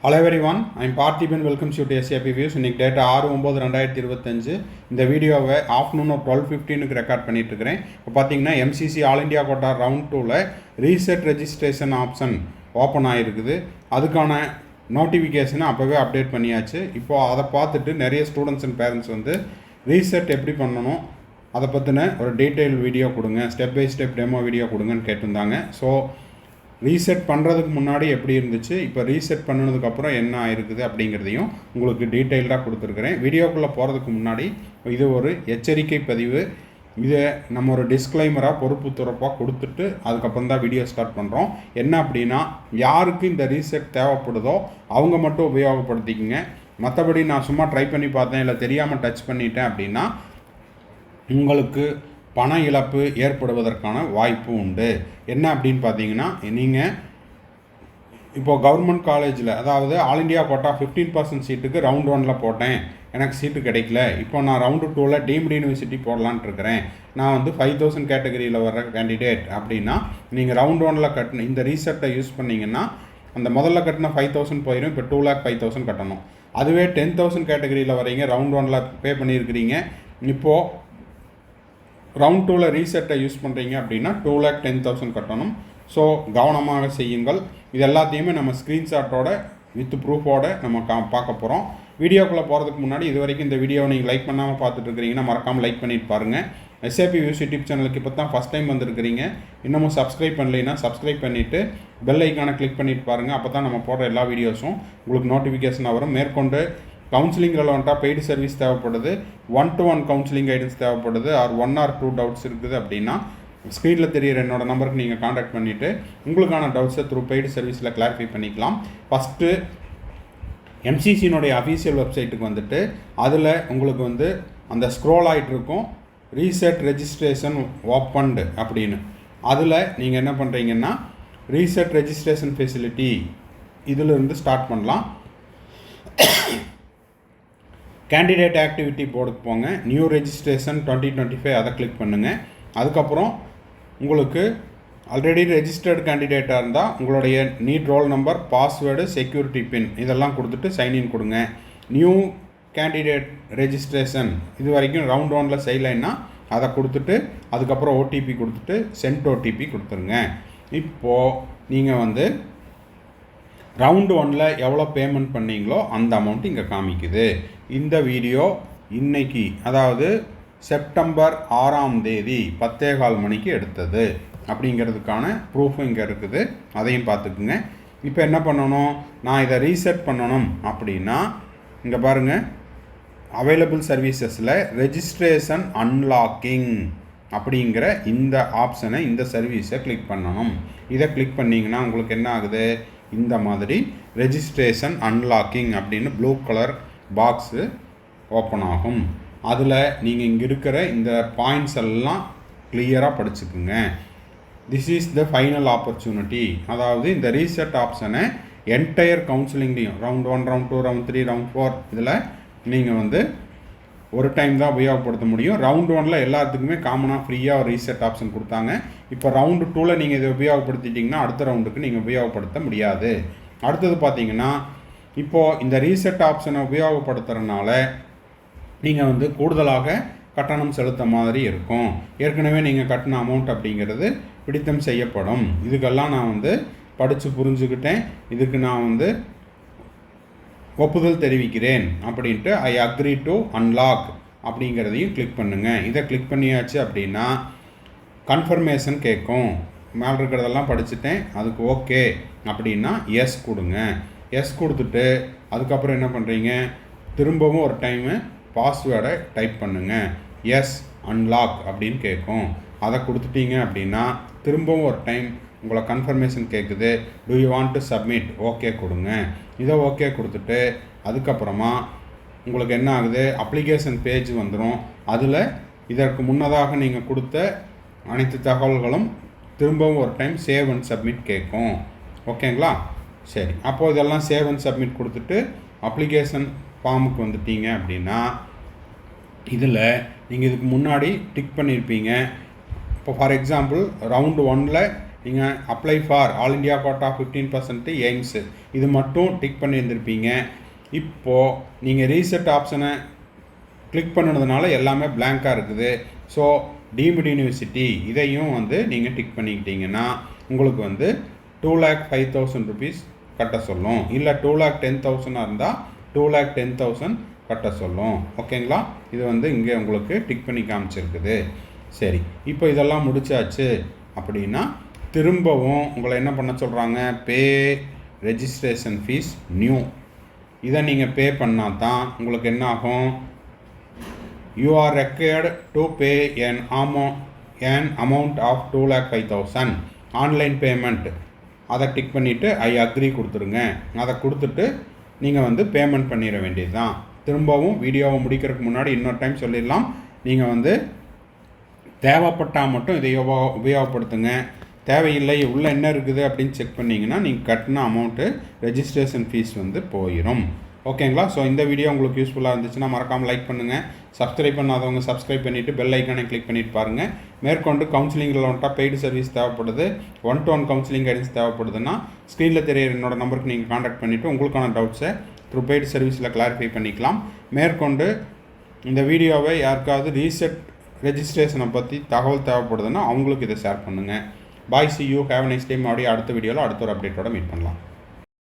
Hello everyone, I am Parthiban. Welcome to SAP Views. இன்னைக்கு data 6/9/2025 இந்த வீடியோவை afternoon 12:15க்கு record பண்ணிட்டு இருக்கிறேன். இப்போ பார்த்தீங்கன்னா MCC all India quota round 2ல ரீசெட் ரெஜிஸ்ட்ரேஷன் ஆப்ஷன் ஓப்பன் ஆகிருக்குது. அதுக்கான நோட்டிஃபிகேஷனை அப்போவே அப்டேட் பண்ணியாச்சு. இப்போது அதை பார்த்துட்டு நிறைய ஸ்டூடெண்ட்ஸ் அண்ட் பேரண்ட்ஸ் வந்து ரீசெட் எப்படி பண்ணணும் அதை பற்றின ஒரு டீட்டெயில் வீடியோ கொடுங்க, step by step demo video கொடுங்கன்னு கேட்டிருந்தாங்க. ஸோ ரீசெட் பண்ணுறதுக்கு முன்னாடி எப்படி இருந்துச்சு, இப்போ ரீசெட் பண்ணினதுக்கப்புறம் என்ன ஆயிருக்குது அப்படிங்கிறதையும் உங்களுக்கு டீட்டெயில்டாக கொடுத்துருக்குறேன். வீடியோக்குள்ளே போகிறதுக்கு முன்னாடி இது ஒரு எச்சரிக்கை பதிவு. இதை நம்ம ஒரு டிஸ்க்ளைமராக பொறுப்பு துறப்பாக கொடுத்துட்டு அதுக்கப்புறம் தான் வீடியோ ஸ்டார்ட் பண்ணுறோம். என்ன அப்படின்னா, யாருக்கு இந்த ரீசெட் தேவைப்படுதோ அவங்க மட்டும் உபயோகப்படுத்திக்கங்க. மற்றபடி நான் சும்மா ட்ரை பண்ணி பார்த்தேன், இல்லை தெரியாமல் டச் பண்ணிட்டேன் அப்படின்னா உங்களுக்கு பண இழப்பு ஏற்படுவதற்கான வாய்ப்பு உண்டு. என்ன அப்படின்னு பார்த்தீங்கன்னா, நீங்கள் இப்போது கவர்மெண்ட் காலேஜில், அதாவது ஆல் இண்டியா கோட்டா 15% சீட்டுக்கு ரவுண்ட் 1ல் போட்டேன், எனக்கு சீட்டு கிடைக்கல. இப்போ நான் ரவுண்டு 2ல் டீம்டு யூனிவர்சிட்டி போடலான்ட்டு இருக்கிறேன், நான் வந்து 5000 கேட்டகரியில் வர்ற கேண்டிடேட் அப்படின்னா, நீங்கள் ரவுண்ட் 1ல் கட்டின இந்த ரீசெட்டை யூஸ் பண்ணிங்கன்னா அந்த முதல்ல கட்டின 5000 போயிடும். இப்போ 2,05,000 கட்டணும். அதுவே 10,000 கேட்டகரியில் வரீங்க, ரவுண்ட் 1ல் பே பண்ணியிருக்கிறீங்க, இப்போது ரவுண்ட் 2ல் ரீசெட்டை யூஸ் பண்ணுறீங்க அப்படின்னா 2,10,000 கட்டணும். ஸோ கவனமாக செய்யுங்கள். இது எல்லாத்தையுமே நம்ம ஸ்க்ரீன்ஷாட்டோட வித் ப்ரூஃபோட நம்ம பார்க்க போகிறோம். வீடியோக்குள்ளே போகிறதுக்கு முன்னாடி இது வரைக்கும் இந்த வீடியோவை நீங்கள் லைக் பண்ணாமல் பார்த்துட்டு இருக்கிறீங்கன்னா மறக்காமல் லைக் பண்ணிட்டு பாருங்கள். SAP Views யூடியூப் சேனலுக்கு இப்போ தான் ஃபஸ்ட் டைம் வந்திருக்கிறீங்க, இன்னமும் சப்ஸ்கிரைப் பண்ணலைன்னா சப்ஸ்கிரைப் பண்ணிவிட்டு பெல் ஐக்கானை கிளிக் பண்ணிட்டு பாருங்கள். அப்போ தான் நம்ம போடுற எல்லா வீடியோஸும் உங்களுக்கு நோட்டிஃபிகேஷனாக வரும். மேற்கொண்டு கவுன்சிலிங் ரெலவெண்ட்டாக பெய்டு சர்வீஸ் தேவைப்படுது, 1-to-1 கவுன்சிலிங் கைடன்ஸ் தேவைப்படுது, ஆர் 1 or 2 டவுட்ஸ் இருக்குது அப்படின்னா ஸ்க்ரீனில் தெரியிற என்னோடய நம்பருக்கு நீங்கள் காண்டாக்ட் பண்ணிவிட்டு உங்களுக்கான டவுட்ஸை த்ரூ பெய்டு சர்வீஸில் கிளாரிஃபை பண்ணிக்கலாம். ஃபஸ்ட்டு MCCனுடைய அஃபீஷியல் வெப்சைட்டுக்கு வந்துட்டு அதில் உங்களுக்கு வந்து அந்த ஸ்க்ரோல் ஆகிட்டு இருக்கும் ரீசெட் ரெஜிஸ்ட்ரேஷன் ஓப்பன்டு அப்படின்னு. அதில் நீங்கள் என்ன பண்ணுறீங்கன்னா ரீசெட் ரெஜிஸ்ட்ரேஷன் ஃபெசிலிட்டி இதிலிருந்து ஸ்டார்ட் பண்ணலாம். கேண்டிடேட் ஆக்டிவிட்டி போர்டுக்கு போங்க, நியூ ரெஜிஸ்ட்ரேஷன் 2025 அதை கிளிக் பண்ணுங்கள். அதுக்கப்புறம் உங்களுக்கு ஆல்ரெடி ரெஜிஸ்டர்டு கேண்டிடேட்டாக இருந்தால் உங்களுடைய NEET roll number, password, security pin இதெல்லாம் கொடுத்துட்டு சைன்இன் கொடுங்க. நியூ கேண்டிடேட் ரெஜிஸ்ட்ரேஷன் இது வரைக்கும் ரவுண்ட் 1ல் செய்யலைன்னா அதை கொடுத்துட்டு அதுக்கப்புறம் OTP கொடுத்துட்டு சென்ட் OTP கொடுத்துருங்க. இப்போது நீங்கள் வந்து ரவுண்டு 1ல் எவ்வளோ பேமெண்ட் பண்ணீங்களோ அந்த அமௌண்ட் இங்கே காமிக்குது. இந்த வீடியோ இன்னைக்கு, அதாவது செப்டம்பர் 6ஆம் தேதி 10:15 மணிக்கு எடுத்தது அப்படிங்கிறதுக்கான ப்ரூஃபும் இங்கே இருக்குது, அதையும் பார்த்துக்குங்க. இப்போ என்ன பண்ணணும், நான் இதை ரீசெட் பண்ணணும் அப்படின்னா இங்கே பாருங்கள், அவைலபிள் சர்வீசஸில் ரெஜிஸ்ட்ரேஷன் அன்லாக்கிங் அப்படிங்கிற இந்த ஆப்ஷனை, இந்த சர்வீஸை கிளிக் பண்ணணும். இதை கிளிக் பண்ணிங்கன்னா உங்களுக்கு என்ன ஆகுது, இந்த மாதிரி ரெஜிஸ்ட்ரேஷன் அன்லாக்கிங் அப்படின்னு ப்ளூ கலர் பாக்ஸு ஓப்பன் ஆகும். அதில் நீங்கள் இங்கே இருக்கிற இந்த பாயிண்ட்ஸ் எல்லாம் கிளியராக படிச்சுக்குங்க. This is the final opportunity. அதாவது இந்த ரீசெட் ஆப்ஷனை என்டையர் கவுன்சிலிங்லேயும் ரவுண்ட் 1, ரவுண்ட் 2, ரவுண்ட் 3, ரவுண்ட் 4 இதில் நீங்கள் வந்து ஒரு டைம் தான் உபயோகப்படுத்த முடியும். ரவுண்ட் 1ல் எல்லாத்துக்குமே காமனாக ஃப்ரீயாக ஒரு ரீசெட் ஆப்ஷன் கொடுத்தாங்க. இப்போ ரவுண்டு 2ல் நீங்கள் இதை உபயோகப்படுத்திட்டிங்கன்னா அடுத்த ரவுண்டுக்கு நீங்கள் உபயோகப்படுத்த முடியாது. அடுத்தது பார்த்தீங்கன்னா, இப்போது இந்த ரீசெட் ஆப்ஷனை உபயோகப்படுத்துறதுனால நீங்கள் வந்து கூடுதலாக கட்டணம் செலுத்த மாதிரி இருக்கும். ஏற்கனவே நீங்கள் கட்டின அமௌண்ட் அப்படிங்கிறது பிடித்தம் செய்யப்படும். இதுக்கெல்லாம் நான் வந்து படித்து புரிஞ்சுக்கிட்டேன், இதுக்கு நான் வந்து ஒப்புதல் தெரிவிக்கிறேன் அப்படின்ட்டு ஐ அக்ரி டு அன்லாக் அப்படிங்கிறதையும் கிளிக் பண்ணுங்கள். இதை கிளிக் பண்ணியாச்சு அப்படின்னா கன்ஃபர்மேஷன் கேட்கும். மேலே இருக்கிறதெல்லாம் படிச்சுட்டேன், அதுக்கு ஓகே அப்படின்னா எஸ் கொடுங்க. எஸ் கொடுத்துட்டு அதுக்கப்புறம் என்ன பண்ணுறீங்க, திரும்பவும் ஒரு டைமு பாஸ்வேர்டை டைப் பண்ணுங்கள். எஸ் அன்லாக் அப்படின்னு கேட்கும். அதை கொடுத்துட்டீங்க அப்படின்னா திரும்பவும் ஒரு டைம் உங்களை கன்ஃபர்மேஷன் கேட்குது, do you want to submit, okay கொடுங்க. இதை ஓகே கொடுத்துட்டு அதுக்கப்புறமா உங்களுக்கு என்ன ஆகுது, அப்ளிகேஷன் பேஜ் வந்துடும். அதில் இதற்கு முன்னதாக நீங்கள் கொடுத்த அனைத்து தகவல்களும் திரும்பவும் ஒரு டைம் சேவ் அண்ட் சப்மிட் கேட்கும். ஓகேங்களா? சரி, அப்போது இதெல்லாம் சேவ் அண்ட் சப்மிட் கொடுத்துட்டு அப்ளிகேஷன் ஃபார்முக்கு வந்துட்டீங்க அப்படின்னா இதில் நீங்கள் இதுக்கு முன்னாடி டிக் பண்ணியிருப்பீங்க. இப்போ ஃபார் எக்ஸாம்பிள் ரவுண்டு 1ல் நீங்கள் apply for all India quota 15% AIIMS இது மட்டும் டிக் பண்ணியிருந்திருப்பீங்க. இப்போது நீங்கள் ரீசெட் ஆப்ஷனை கிளிக் பண்ணினதுனால எல்லாமே blank-ஆ இருக்குது. ஸோ டீம்டு யூனிவர்சிட்டி இதையும் வந்து நீங்கள் டிக் பண்ணிக்கிட்டீங்கன்னா உங்களுக்கு வந்து 2,05,000 rupees கட்ட சொல்லும். இல்லை 2,10,000 இருந்தால் 2,10,000 கட்ட சொல்லும். ஓகேங்களா? இது வந்து இங்கே உங்களுக்கு டிக் பண்ணி காமிச்சிருக்குது. சரி, இப்போ இதெல்லாம் முடிச்சாச்சு அப்படின்னா திரும்பவும் உங்களை என்ன பண்ண சொல்கிறாங்க, பே ரெஜிஸ்ட்ரேஷன் ஃபீஸ் நியூ. இதை நீங்கள் பே பண்ணால் தான் உங்களுக்கு என்ன ஆகும், you are required to pay an amount of 2,05,000 online payment. அதை டிக் பண்ணிவிட்டு ஐ அக்ரி கொடுத்துருங்க. அதை கொடுத்துட்டு நீங்கள் வந்து பேமெண்ட் பண்ணிட வேண்டியது தான். திரும்பவும் வீடியோவை முடிக்கிறதுக்கு முன்னாடி இன்னொரு டைம் சொல்லிடலாம், நீங்கள் வந்து தேவைப்பட்டால் மட்டும் இதை உபயோகப்படுத்துங்க. தேவையில்லை உள்ளே என்ன இருக்குது அப்படின்னு செக் பண்ணிங்கன்னா நீங்கள் கட்டின அமௌண்ட்டு ரெஜிஸ்ட்ரேஷன் ஃபீஸ் வந்து போயிடும். ஓகேங்களா? ஸோ இந்த வீடியோ உங்களுக்கு யூஸ்ஃபுல்லாக இருந்துச்சுன்னா மறக்காமல் லைக் பண்ணுங்கள். சப்ஸ்கிரைப் பண்ணாதவங்க சப்ஸ்கிரைப் பண்ணிவிட்டு பெல் ஐக்கானை கிளிக் பண்ணிட்டு பாருங்கள். மேற்கொண்டு கவுன்சிலிங்கில் வந்துட்டால் பெய்டு சர்வீஸ் தேவைப்படுது, 1-to-1 கவுன்சிலிங் கைடன்ஸ் தேவைப்படுதுன்னா ஸ்க்ரீனில் தெரியிற என்னோட நம்பருக்கு நீங்கள் காண்டாக்ட் பண்ணிவிட்டு உங்களுக்கான டவுட்ஸை த்ரூ பெய்டு சர்வீஸில் கிளாரிஃபை பண்ணிக்கலாம். மேற்கொண்டு இந்த வீடியோவை யாருக்காவது ரீசெட் ரெஜிஸ்ட்ரேஷனை பற்றி தகவல் தேவைப்படுதுன்னா அவங்களுக்கு இதை ஷேர் பண்ணுங்கள். Bye, see you, have nice time. அப்படியே அடுத்த வீடியோவில் அடுத்த ஒரு அப்டேட்டோட மீட் பண்ணலாம்.